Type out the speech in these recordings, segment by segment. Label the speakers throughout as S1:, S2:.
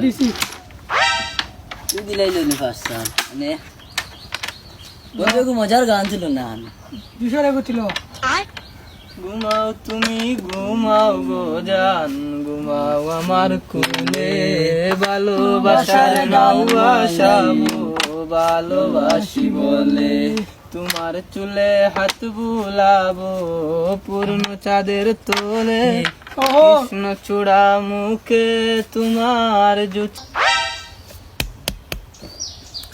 S1: দিছি
S2: তুই দিলাইলো নি ফার্স্ট স্যার মানে বন্ধু মজার গান ছিল না
S1: 200 টাকা ছিল
S3: ঘুমাও তুমি ঘুমাও গো জান ঘুমাও আমার কোলে ভালোবাসার নাও আসাবো ভালোবাসি বলে তোমার চুলে হাত বুলাবো পূর্ণ চাঁদের তোলে কৃষ্ণ চূড়া মুখে তোমার জুট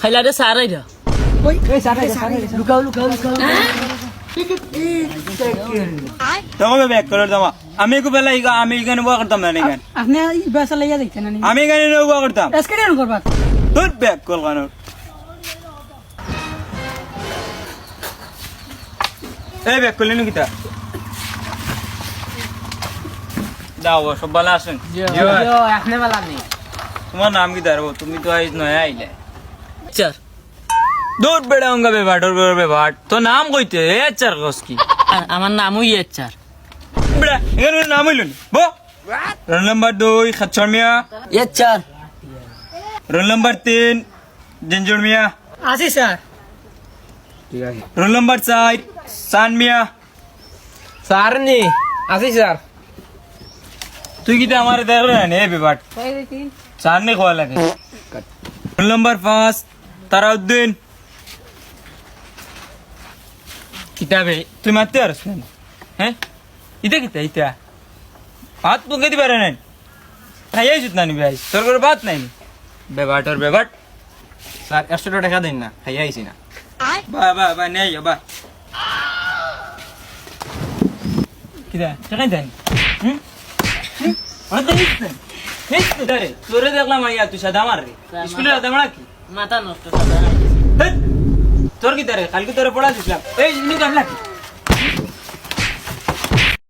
S3: খাইলা রে সারাই রা
S1: ওই সারা লুকাও
S3: তোমাকে ব্যাক করে দাও আমি কো বেলা আমি এখানে ওয়া করতাম না এখানে
S1: আপনি বেসা লাইয়া দেখছেন না
S3: আমি এখানে ওয়া করতাম
S1: আজকে কেন করবা
S3: তোর ব্যাক কল কেন এই ব্যাক করলেন কিটা দাও সব ভালো আছেন
S2: আপনি বালা নেই
S3: তোমার নাম কি দাঁড়াবো তুমি তো আইজ নয় আইলে
S2: চার
S3: দূর বেড়াউঙ্গা বেবাটর বেবাট তো নাম কইতে এ চার কস কি
S2: আমার নামও চার
S3: বেড়া এখানে নাম হইল বো রোল নাম্বার 2 খচ্চর মিয়া
S2: চার
S3: রোল নাম্বার 3 জিঞ্জুর মিয়া
S1: আসি স্যার
S3: রোল নাম্বার 4 সান মিয়া
S4: স্যার নি আসি স্যার
S3: তুই কি আমার দেখ রে এ বেবাট সান নে কোয়া লাগে রোল নাম্বার 5 তারাউদ্দিন কিতাবে তুই মারতে পারছ না হ্যাঁ ইটা হাত পুঙ্গে দিবে রে নাই খাই আইছিস না নি ভাই তোর করে বাত নাই বেবাট
S4: স্যার 100 টাকা দেন না খাই আইছি না
S3: বা নেই বা কিরা টাকা দেন অনেক দিন রে তোরে দেখলাম আইয়া তুই সাদা মার রে স্কুলে সাদা মারা কি
S2: মাথা নষ্ট
S3: তোর কি তারে কালকে তোরে পড়া দিছিলাম এই ইনি কামলা কি